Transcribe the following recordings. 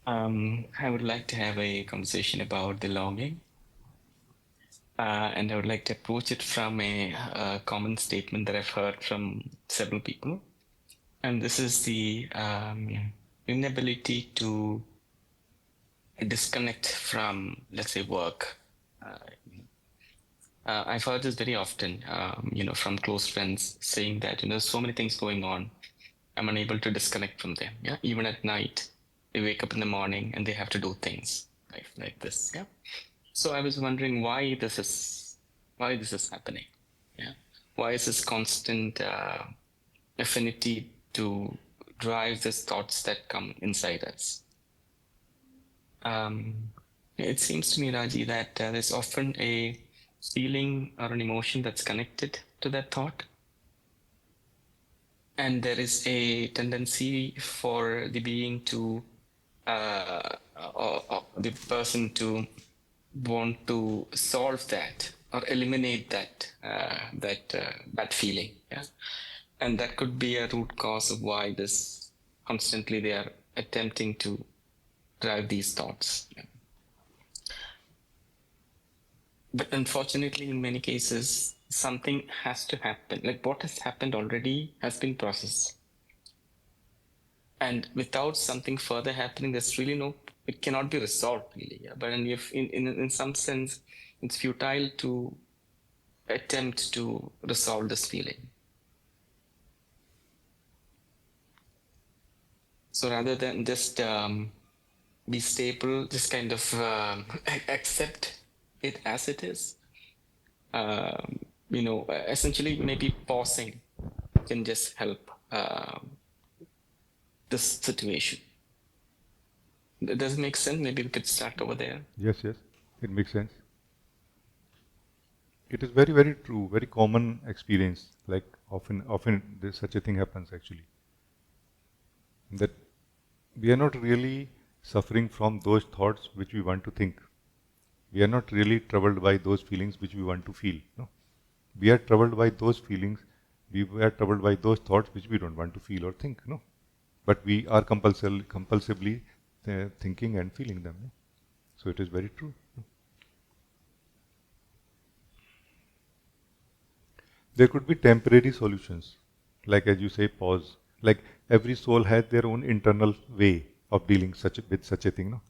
I would like to have a conversation about the longing, and I would like to approach it from a common statement that I've heard from several people. And this is the inability to disconnect from, let's say, work. Uh, I've heard this very often, from close friends saying that, so many things going on. I'm unable to disconnect from them. Yeah, even at night, they wake up in the morning and they have to do things like this. Yeah. So I was wondering why this is happening. Yeah. Why is this constant affinity to drive these thoughts that come inside us? Um, it seems to me, Raji, that there's often a feeling or an emotion that's connected to that thought. And there is a tendency for the being to, or the person to want to solve that or eliminate that feeling. Yeah, and that could be a root cause of why this constantly they are attempting to drive these thoughts. Yeah. But unfortunately, in many cases, something has to happen. Like what has happened already has been processed. And without something further happening, there's really no, it cannot be resolved really. Yeah? But if in some sense, it's futile to attempt to resolve this feeling. So rather than just be stable, just kind of accept it as it is, essentially maybe pausing can just help this situation. Does it make sense? Maybe we could start over there. Yes, yes, it makes sense. It is very, very true, very common experience. Like often such a thing happens actually. That we are not really suffering from those thoughts which we want to think. We are not really troubled by those feelings which we want to feel. No, we are troubled by those feelings. We are troubled by those thoughts which we don't want to feel or think. No, but we are compulsively thinking and feeling them. No? So it is very true. There could be temporary solutions, like as you say, pause. Like every soul has their own internal way of dealing with such a thing. No,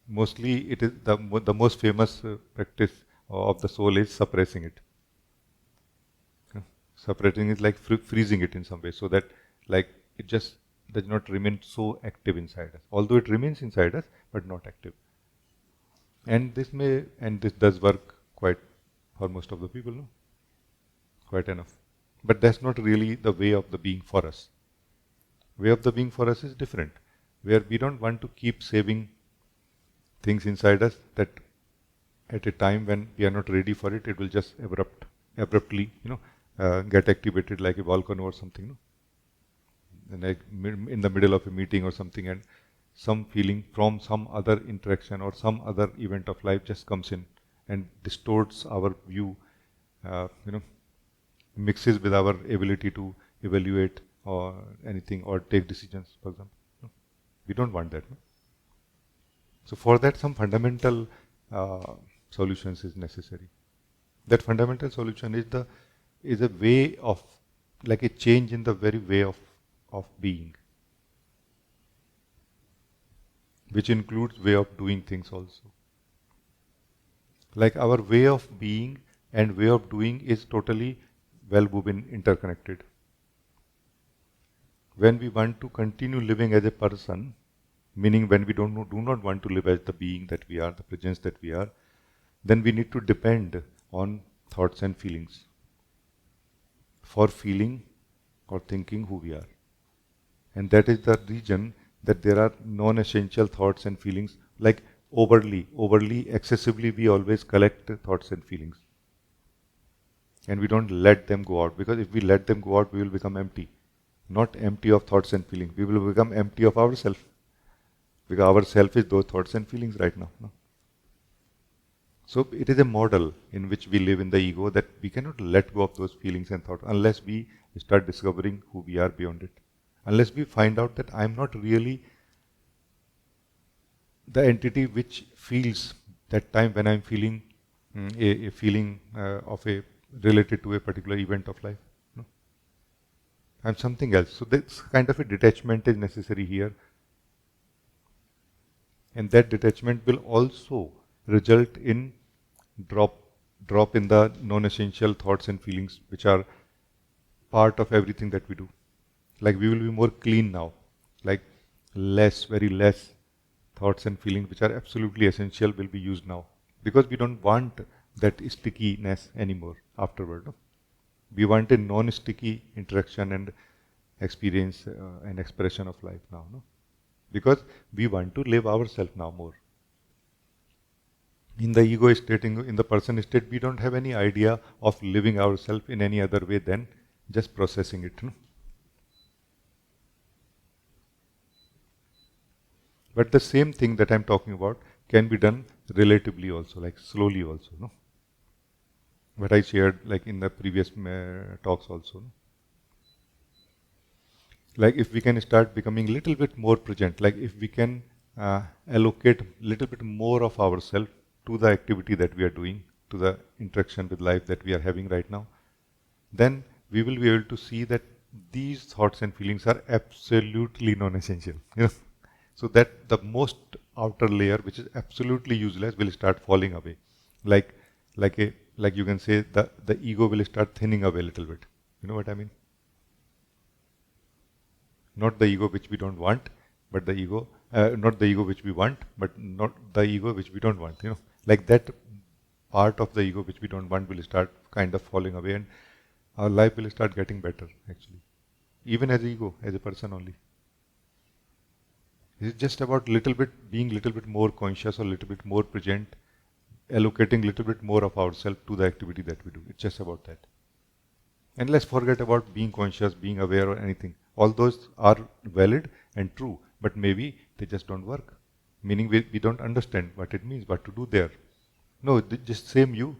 mostly it is the most famous practice of the soul is suppressing it. Uh, Suppressing is like freezing it in some way, so that like it just does not remain so active inside us. Although it remains inside us, but not active. And this does work quite for most of the people. No, quite enough. But that's not really the way of the being for us. Way of the being for us is different, where we don't want to keep saving things inside us that at a time when we are not ready for it, it will just abruptly, get activated like a volcano or something, no? And like in the middle of a meeting or something, and some feeling from some other interaction or some other event of life just comes in and distorts our view, uh, you know, mixes with our ability to evaluate or anything or take decisions, for example. No? We don't want that. No? So for that, some fundamental uh, solutions is necessary. That fundamental solution is a way of like a change in the very way of being, which includes way of doing things also. Like our way of being and way of doing is totally well woven interconnected. When we want to continue living as a person, meaning when we do not want to live as the being that we are, the presence that we are, then we need to depend on thoughts and feelings for feeling or thinking who we are. And that is the reason that there are non-essential thoughts and feelings, like overly, excessively, we always collect thoughts and feelings. And we don't let them go out, because if we let them go out, we will become empty. Not empty of thoughts and feelings. We will become empty of ourselves. Because ourself is those thoughts and feelings right now. No? So it is a model in which we live in the ego that we cannot let go of those feelings and thoughts unless we start discovering who we are beyond it. Unless we find out that I am not really the entity which feels that time when I'm feeling a feeling of a related to a particular event of life. No? I'm something else. So this kind of a detachment is necessary here, and that detachment will also result in drop drop in the non-essential thoughts and feelings which are part of everything that we do. Like we will be more clean now, like less, very less thoughts and feelings which are absolutely essential will be used now, because we don't want that stickiness anymore afterward. No? We want a non-sticky interaction and experience and expression of life now. No? Because we want to live ourselves now more. In the ego state, in the person state, we don't have any idea of living ourselves in any other way than just processing it. No? But the same thing that I'm talking about can be done relatively also, like slowly also. No? What I shared like in the previous talks also. No? Like if we can start becoming a little bit more present, like if we can allocate a little bit more of ourselves to the activity that we are doing, to the interaction with life that we are having right now, then we will be able to see that these thoughts and feelings are absolutely non-essential. You know? So that the most outer layer, which is absolutely useless, will start falling away. Like like you can say the ego will start thinning away a little bit. You know what I mean? Not the ego which we don't want, but the ego, not the ego which we want, but not the ego which we don't want. You know, like that part of the ego which we don't want will start kind of falling away, and our life will start getting better. Actually, even as ego, as a person only. It's just about little bit being little bit more conscious or little bit more present, allocating little bit more of ourselves to the activity that we do. It's just about that. And let's forget about being conscious, being aware, or anything. All those are valid and true, but maybe they just don't work. Meaning we don't understand what it means, what to do there. No, just same you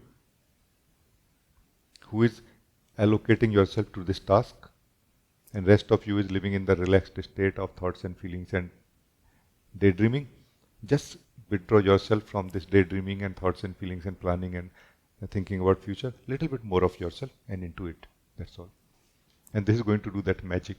who is allocating yourself to this task, and rest of you is living in the relaxed state of thoughts and feelings and daydreaming. Just withdraw yourself from this daydreaming and thoughts and feelings and planning and thinking about future. Little bit more of yourself and into it. That's all. And this is going to do that magic